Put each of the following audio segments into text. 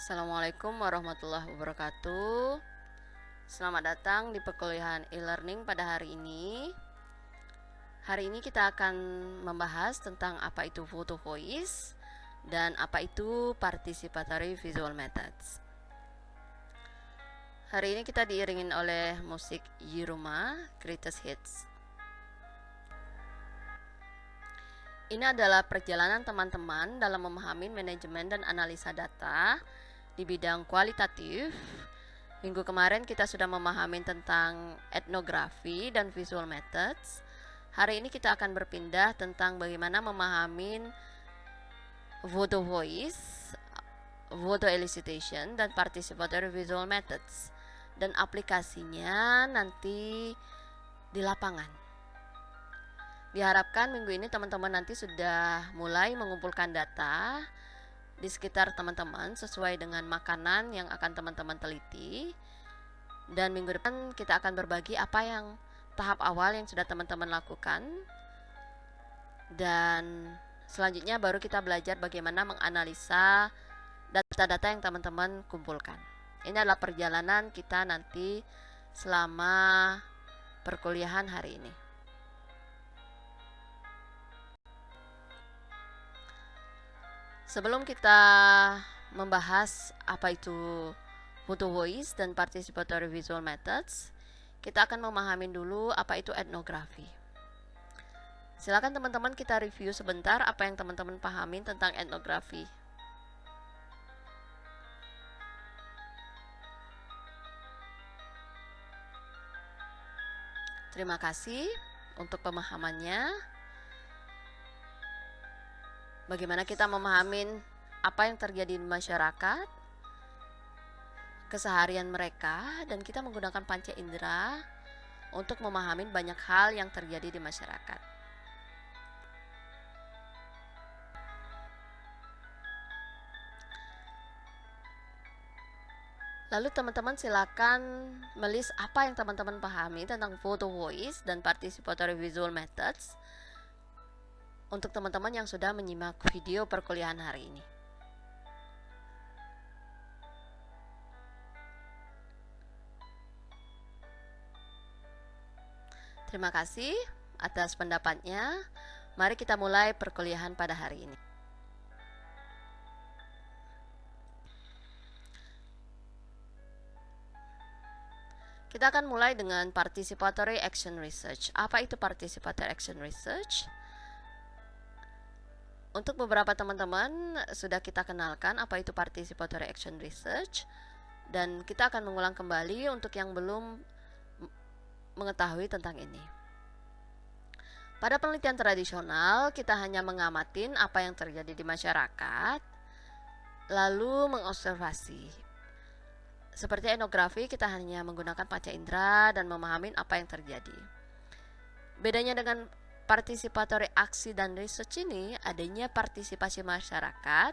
Assalamualaikum warahmatullahi wabarakatuh. Selamat datang di perkuliahan e-learning pada hari ini. Hari ini kita akan membahas tentang apa itu photo voice dan apa itu participatory visual methods. Hari ini kita diiringin oleh musik Yiruma Greatest Hits. Ini adalah perjalanan teman-teman dalam memahami manajemen dan analisa data di bidang kualitatif. Minggu kemarin kita sudah memahami tentang etnografi dan visual methods. Hari ini kita akan berpindah tentang bagaimana memahami photo voice, photo elicitation, dan participatory visual methods, dan aplikasinya nanti di lapangan. Diharapkan minggu ini teman-teman nanti sudah mulai mengumpulkan data di sekitar teman-teman sesuai dengan makanan yang akan teman-teman teliti. Dan minggu depan kita akan berbagi apa yang tahap awal yang sudah teman-teman lakukan. Dan selanjutnya baru kita belajar bagaimana menganalisa data-data yang teman-teman kumpulkan. Ini adalah perjalanan kita nanti selama perkuliahan hari ini. Sebelum kita membahas apa itu photo voice dan participatory visual methods, kita akan memahami dulu apa itu etnografi. Silakan teman-teman kita review sebentar apa yang teman-teman pahami tentang etnografi. Terima kasih untuk pemahamannya. Bagaimana kita memahami apa yang terjadi di masyarakat, keseharian mereka, dan kita menggunakan panca indera untuk memahami banyak hal yang terjadi di masyarakat. Lalu teman-teman silakan melis apa yang teman-teman pahami tentang photo voice dan participatory visual methods untuk teman-teman yang sudah menyimak video perkuliahan hari ini. Terima kasih atas pendapatnya. Mari kita mulai perkuliahan pada hari ini. Kita akan mulai dengan participatory action research. Apa itu participatory action research? Untuk beberapa teman-teman sudah kita kenalkan apa itu participatory action research, dan kita akan mengulang kembali untuk yang belum mengetahui tentang ini. Pada penelitian tradisional, kita hanya mengamatin apa yang terjadi di masyarakat, lalu mengobservasi. Seperti etnografi, kita hanya menggunakan panca indera dan memahami apa yang terjadi. Bedanya dengan participatory aksi dan research ini, adanya partisipasi masyarakat,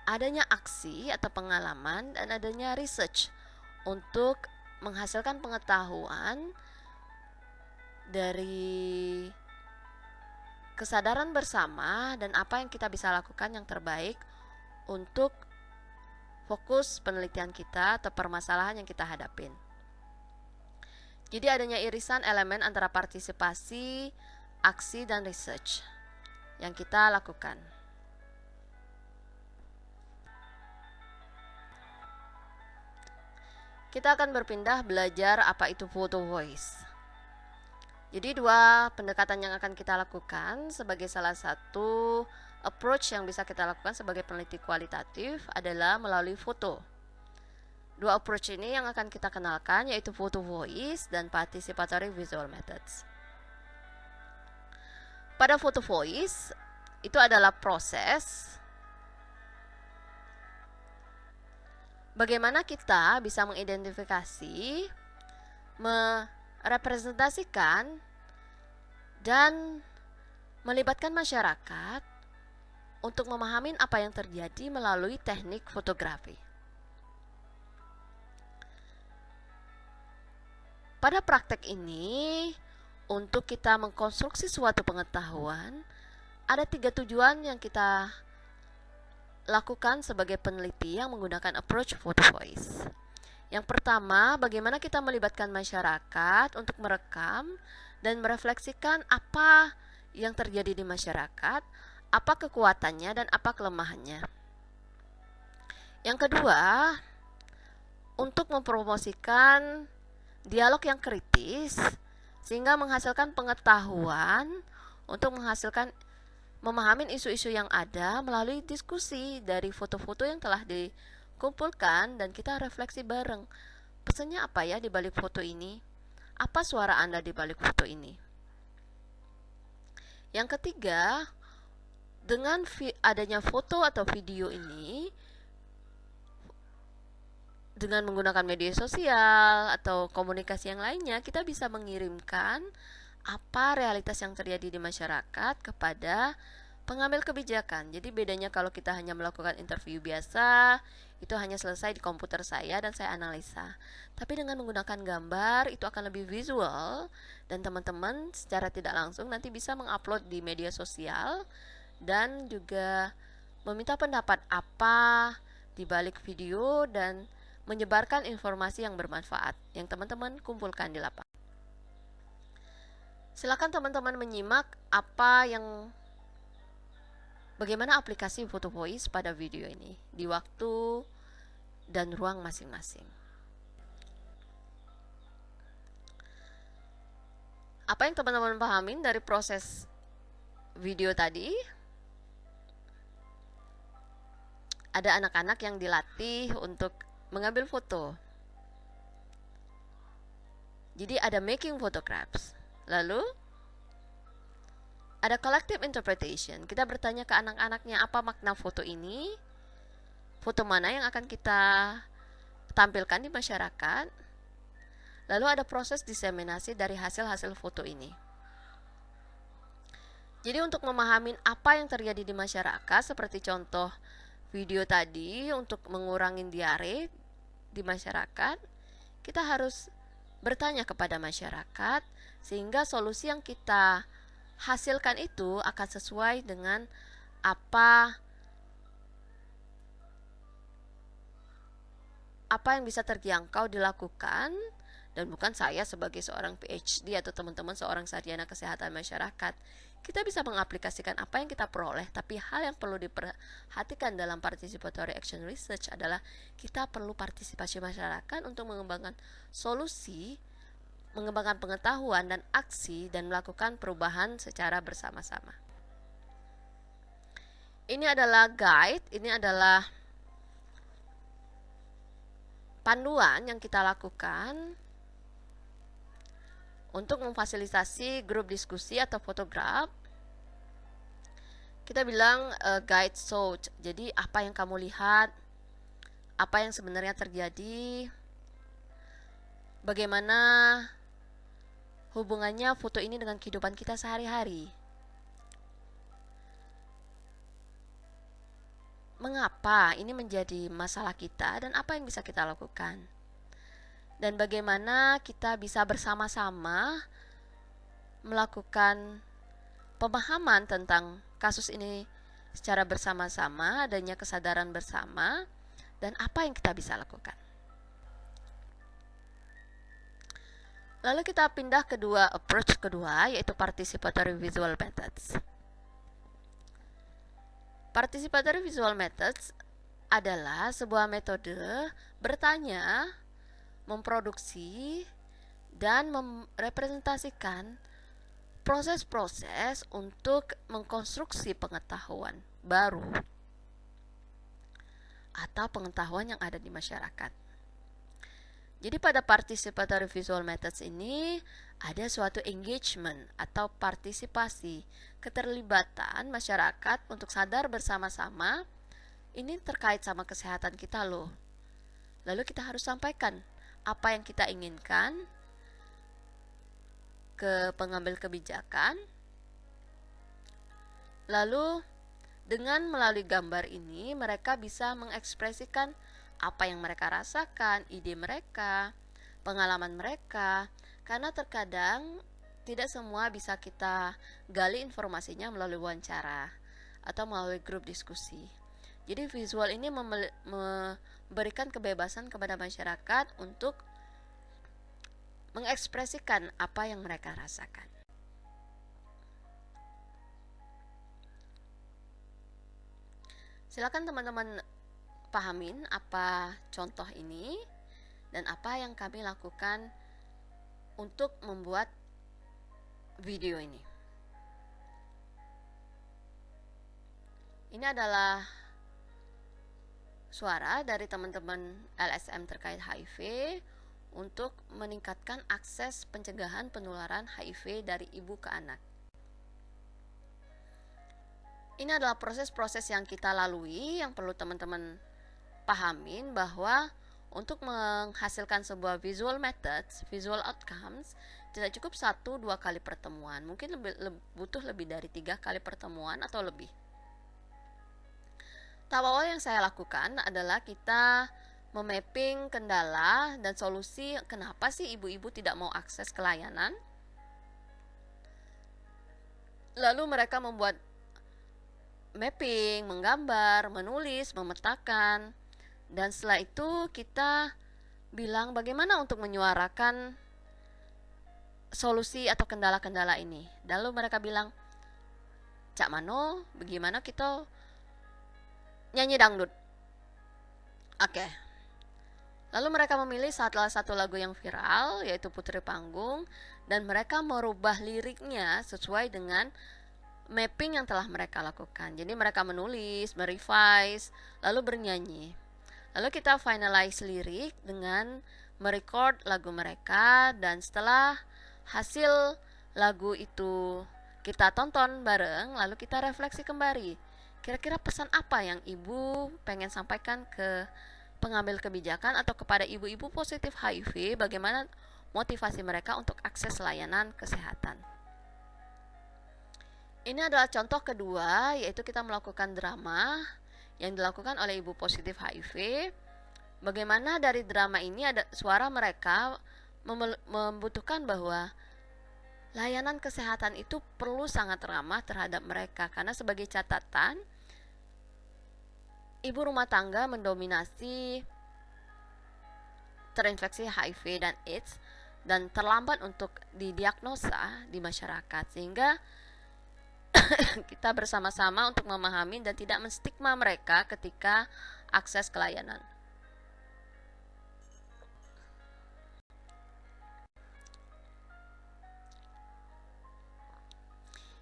adanya aksi atau pengalaman, dan adanya research untuk menghasilkan pengetahuan dari kesadaran bersama dan apa yang kita bisa lakukan yang terbaik untuk fokus penelitian kita atau permasalahan yang kita hadapin. Jadi adanya irisan elemen antara partisipasi, aksi, dan research yang kita lakukan. Kita akan berpindah belajar apa itu photo voice. Jadi dua pendekatan yang akan kita lakukan sebagai salah satu approach yang bisa kita lakukan sebagai peneliti kualitatif adalah melalui foto. Dua approach ini yang akan kita kenalkan yaitu photo voice dan participatory visual methods. Pada photo voice itu adalah proses bagaimana kita bisa mengidentifikasi, merepresentasikan, dan melibatkan masyarakat untuk memahami apa yang terjadi melalui teknik fotografi. Pada praktek ini, untuk kita mengkonstruksi suatu pengetahuan, ada 3 tujuan yang kita lakukan sebagai peneliti yang menggunakan approach photo voice. Yang pertama, bagaimana kita melibatkan masyarakat untuk merekam dan merefleksikan apa yang terjadi di masyarakat, apa kekuatannya dan apa kelemahannya. Yang kedua, untuk mempromosikan dialog yang kritis sehingga menghasilkan pengetahuan untuk memahami isu-isu yang ada melalui diskusi dari foto-foto yang telah dikumpulkan dan kita refleksi bareng. Pesannya apa ya di balik foto ini? Apa suara Anda di balik foto ini? Yang ketiga, dengan adanya foto atau video ini, dengan menggunakan media sosial atau komunikasi yang lainnya, kita bisa mengirimkan apa realitas yang terjadi di masyarakat kepada pengambil kebijakan. Jadi bedanya kalau kita hanya melakukan interview biasa, itu hanya selesai di komputer saya dan saya analisa. Tapi dengan menggunakan gambar, itu akan lebih visual dan teman-teman secara tidak langsung nanti bisa mengupload di media sosial dan juga meminta pendapat apa di balik video dan menyebarkan informasi yang bermanfaat yang teman-teman kumpulkan di lapangan. Silakan teman-teman menyimak bagaimana aplikasi Photo Voice pada video ini di waktu dan ruang masing-masing. Apa yang teman-teman pahamin dari proses video tadi? Ada anak-anak yang dilatih untuk mengambil foto. Jadi ada making photographs. Lalu ada collective interpretation. Kita bertanya ke anak-anaknya apa makna foto ini, foto mana yang akan kita tampilkan di masyarakat. Lalu ada proses diseminasi dari hasil-hasil foto ini. Jadi untuk memahami apa yang terjadi di masyarakat, seperti contoh video tadi, untuk mengurangi diare di masyarakat, kita harus bertanya kepada masyarakat sehingga solusi yang kita hasilkan itu akan sesuai dengan apa yang bisa terjangkau dilakukan, dan bukan saya sebagai seorang PhD atau teman-teman seorang sarjana kesehatan masyarakat. Kita bisa mengaplikasikan apa yang kita peroleh, tapi hal yang perlu diperhatikan dalam participatory action research adalah kita perlu partisipasi masyarakat untuk mengembangkan solusi, mengembangkan pengetahuan dan aksi, dan melakukan perubahan secara bersama-sama. Ini adalah guide, ini adalah panduan yang kita lakukan untuk memfasilitasi grup diskusi atau fotograf. Kita bilang guide search. Jadi apa yang kamu lihat, apa yang sebenarnya terjadi, bagaimana hubungannya foto ini dengan kehidupan kita sehari-hari. Mengapa ini menjadi masalah kita dan apa yang bisa kita lakukan? Dan bagaimana kita bisa bersama-sama melakukan pemahaman tentang kasus ini secara bersama-sama, adanya kesadaran bersama, dan apa yang kita bisa lakukan. Lalu kita pindah ke approach kedua, yaitu participatory visual methods. Participatory visual methods adalah sebuah metode bertanya, memproduksi, dan merepresentasikan proses-proses untuk mengkonstruksi pengetahuan baru atau pengetahuan yang ada di masyarakat. Jadi pada participatory visual methods ini ada suatu engagement atau partisipasi, keterlibatan masyarakat untuk sadar bersama-sama ini terkait sama kesehatan kita loh. Lalu kita harus sampaikan apa yang kita inginkan ke pengambil kebijakan. Lalu dengan melalui gambar ini mereka bisa mengekspresikan apa yang mereka rasakan, ide mereka, pengalaman mereka, karena terkadang tidak semua bisa kita gali informasinya melalui wawancara atau melalui grup diskusi. Jadi visual ini memberikan kebebasan kepada masyarakat untuk mengekspresikan apa yang mereka rasakan. Silakan teman-teman pahamin apa contoh ini dan apa yang kami lakukan untuk membuat video ini. Ini adalah suara dari teman-teman LSM terkait HIV untuk meningkatkan akses pencegahan penularan HIV dari ibu ke anak. Ini adalah proses-proses yang kita lalui yang perlu teman-teman pahamin, bahwa untuk menghasilkan sebuah visual methods, visual outcomes, tidak cukup 1-2 kali pertemuan, mungkin butuh lebih dari 3 kali pertemuan atau lebih. Tahap awal yang saya lakukan adalah kita memapping kendala dan solusi kenapa sih ibu-ibu tidak mau akses ke layanan. Lalu mereka membuat mapping, menggambar, menulis, memetakan, dan setelah itu kita bilang bagaimana untuk menyuarakan solusi atau kendala-kendala ini. Lalu mereka bilang, Cak Mano, bagaimana kita nyanyi dangdut? Oke. Lalu mereka memilih salah satu lagu yang viral, yaitu Putri Panggung, dan mereka merubah liriknya sesuai dengan mapping yang telah mereka lakukan. Jadi mereka menulis, merevise, lalu bernyanyi. Lalu kita finalize lirik dengan merecord lagu mereka, dan setelah hasil lagu itu kita tonton bareng, lalu kita refleksi kembali. Kira-kira pesan apa yang ibu pengen sampaikan ke pengambil kebijakan atau kepada ibu-ibu positif HIV, bagaimana motivasi mereka untuk akses layanan kesehatan. Ini adalah contoh kedua, yaitu kita melakukan drama yang dilakukan oleh ibu positif HIV. Bagaimana dari drama ini ada suara mereka membutuhkan bahwa layanan kesehatan itu perlu sangat ramah terhadap mereka, karena sebagai catatan, ibu rumah tangga mendominasi terinfeksi HIV dan AIDS dan terlambat untuk didiagnosa di masyarakat, sehingga kita bersama-sama untuk memahami dan tidak menstigma mereka ketika akses ke layanan.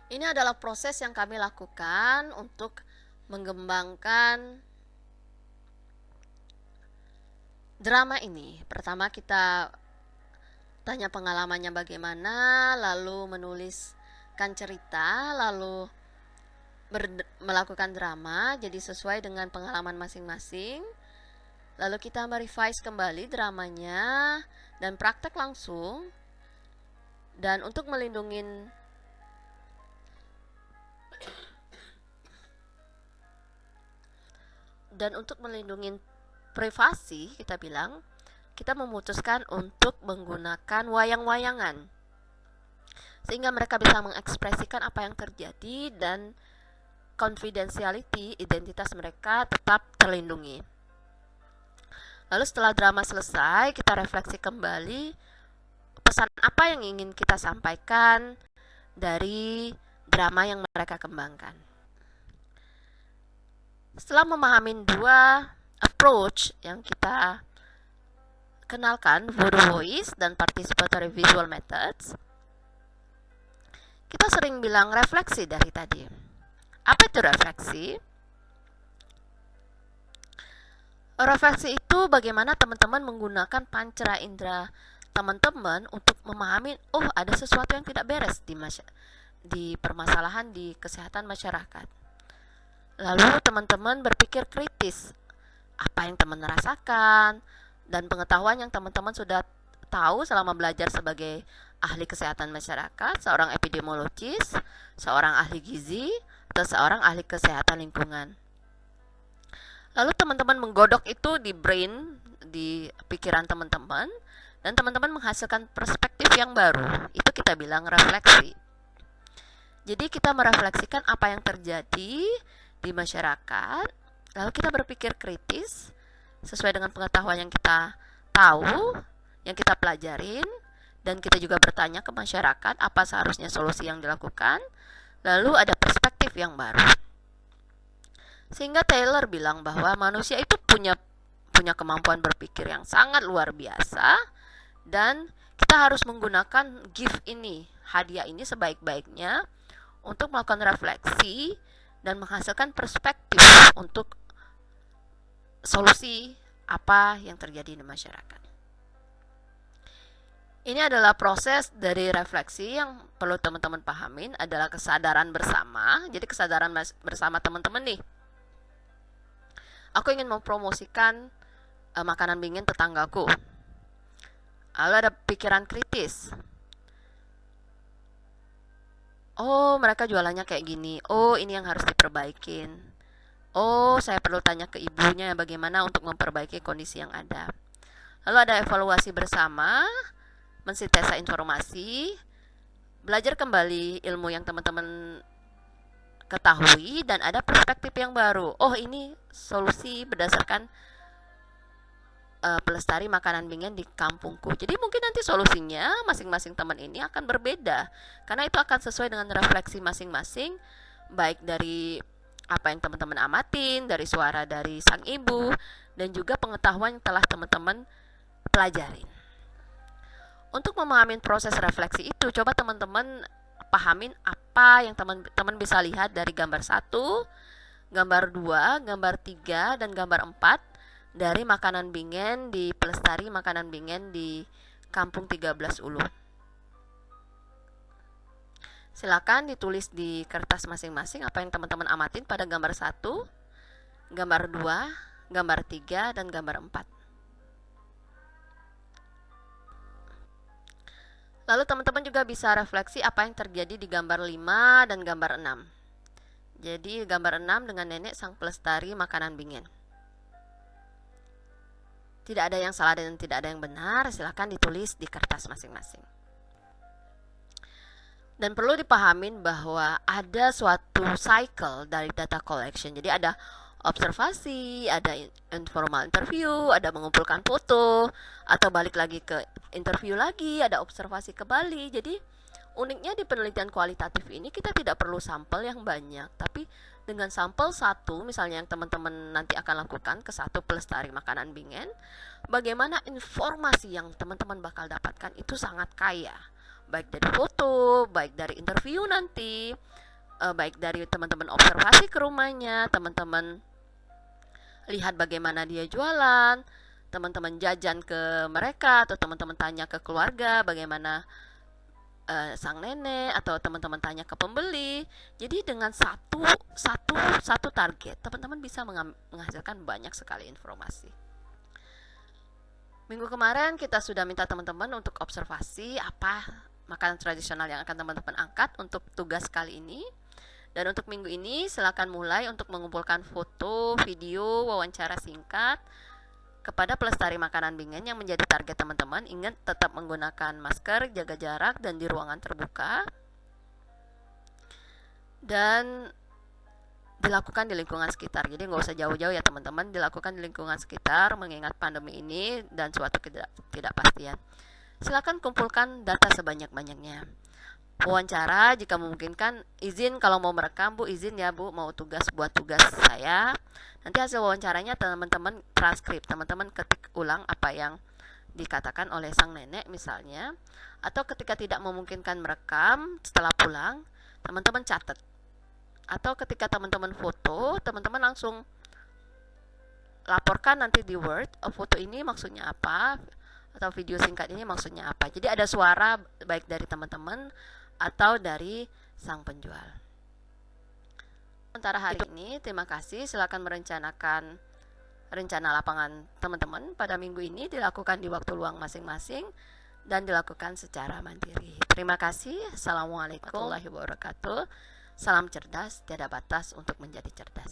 Ini adalah proses yang kami lakukan untuk mengembangkan drama ini. Pertama kita tanya pengalamannya bagaimana, lalu menuliskan cerita, lalu melakukan drama jadi sesuai dengan pengalaman masing-masing. Lalu kita merevise kembali dramanya dan praktek langsung. Dan untuk melindungi privasi, kita bilang kita memutuskan untuk menggunakan wayang-wayangan sehingga mereka bisa mengekspresikan apa yang terjadi dan confidentiality, identitas mereka tetap terlindungi. Lalu setelah drama selesai, kita refleksi kembali pesan apa yang ingin kita sampaikan dari drama yang mereka kembangkan. Setelah memahami dua approach yang kita kenalkan, voodoo voice dan participatory visual methods, kita sering bilang refleksi dari tadi. Apa itu refleksi? Refleksi itu bagaimana teman-teman menggunakan panca indera teman-teman untuk memahami, oh ada sesuatu yang tidak beres di permasalahan di kesehatan masyarakat. Lalu teman-teman berpikir kritis, apa yang teman rasakan, dan pengetahuan yang teman-teman sudah tahu selama belajar sebagai ahli kesehatan masyarakat, seorang epidemiologis, seorang ahli gizi, atau seorang ahli kesehatan lingkungan. Lalu teman-teman menggodok itu di brain, di pikiran teman-teman, dan teman-teman menghasilkan perspektif yang baru. Itu kita bilang refleksi. Jadi kita merefleksikan apa yang terjadi di masyarakat, Lalu kita berpikir kritis sesuai dengan pengetahuan yang kita tahu, yang kita pelajarin, dan kita juga bertanya ke masyarakat apa seharusnya solusi yang dilakukan. Lalu ada perspektif yang baru. Sehingga Taylor bilang bahwa manusia itu punya kemampuan berpikir yang sangat luar biasa, dan kita harus menggunakan gift ini, hadiah ini sebaik-baiknya untuk melakukan refleksi dan menghasilkan perspektif untuk solusi apa yang terjadi di masyarakat. Ini adalah proses dari refleksi yang perlu teman-teman pahamin adalah kesadaran bersama. Jadi kesadaran bersama teman-teman nih. Aku ingin mempromosikan makanan bingin tetanggaku. Lalu ada pikiran kritis. Oh, mereka jualannya kayak gini. Oh, ini yang harus diperbaikin. Oh, saya perlu tanya ke ibunya bagaimana untuk memperbaiki kondisi yang ada. Lalu ada evaluasi bersama, mensintesa informasi, belajar kembali ilmu yang teman-teman ketahui, dan ada perspektif yang baru. Oh, ini solusi berdasarkan pelestari makanan bingin di kampungku. Jadi mungkin nanti solusinya masing-masing teman ini akan berbeda, karena itu akan sesuai dengan refleksi masing-masing, baik dari apa yang teman-teman amatin, dari suara dari sang ibu, dan juga pengetahuan yang telah teman-teman pelajarin. Untuk memahami proses refleksi itu, coba teman-teman pahamin apa yang teman-teman bisa lihat dari gambar 1, gambar 2, gambar 3, dan gambar 4 dari makanan bingen di pelestari makanan bingen di Kampung 13 Ulu. Silakan ditulis di kertas masing-masing apa yang teman-teman amatin pada gambar 1, gambar 2, gambar 3, dan gambar 4. Lalu teman-teman juga bisa refleksi apa yang terjadi di gambar 5 dan gambar 6. Jadi gambar 6 dengan nenek sang pelestari makanan bingen. Tidak ada yang salah dan tidak ada yang benar, silakan ditulis di kertas masing-masing. Dan perlu dipahamin bahwa ada suatu cycle dari data collection. Jadi ada observasi, ada informal interview, ada mengumpulkan foto, atau balik lagi ke interview lagi, ada observasi kembali. Jadi uniknya di penelitian kualitatif ini kita tidak perlu sampel yang banyak, tapi dengan sampel satu, misalnya yang teman-teman nanti akan lakukan ke satu pelestari makanan bingen, bagaimana informasi yang teman-teman bakal dapatkan itu sangat kaya, baik dari foto, baik dari interview nanti, baik dari teman-teman observasi ke rumahnya, teman-teman lihat bagaimana dia jualan, teman-teman jajan ke mereka, atau teman-teman tanya ke keluarga bagaimana sang nenek, atau teman-teman tanya ke pembeli. Jadi dengan satu target, teman-teman bisa menghasilkan banyak sekali informasi. Minggu kemarin kita sudah minta teman-teman untuk observasi apa makanan tradisional yang akan teman-teman angkat untuk tugas kali ini. Dan untuk minggu ini silakan mulai untuk mengumpulkan foto, video, wawancara singkat kepada pelestari makanan bingen yang menjadi target teman-teman. Ingat tetap menggunakan masker, jaga jarak, dan di ruangan terbuka. Dan dilakukan di lingkungan sekitar. Jadi nggak usah jauh-jauh ya teman-teman, dilakukan di lingkungan sekitar mengingat pandemi ini dan suatu ketidakpastian. Silakan kumpulkan data sebanyak-banyaknya. Wawancara jika memungkinkan, izin kalau mau merekam, Bu, izin ya Bu, mau buat tugas saya. Nanti hasil wawancaranya teman-teman transkrip, teman-teman ketik ulang apa yang dikatakan oleh sang nenek misalnya. Atau ketika tidak memungkinkan merekam setelah pulang, teman-teman catat. Atau ketika teman-teman foto, teman-teman langsung laporkan nanti di Word, foto ini maksudnya apa, atau video singkat ini maksudnya apa. Jadi ada suara baik dari teman-teman atau dari sang penjual. Sementara hari ini, terima kasih. Silakan merencanakan rencana lapangan teman-teman pada minggu ini, dilakukan di waktu luang masing-masing dan dilakukan secara mandiri. Terima kasih. Assalamualaikum warahmatullahi wabarakatuh. Salam cerdas, tiada batas untuk menjadi cerdas.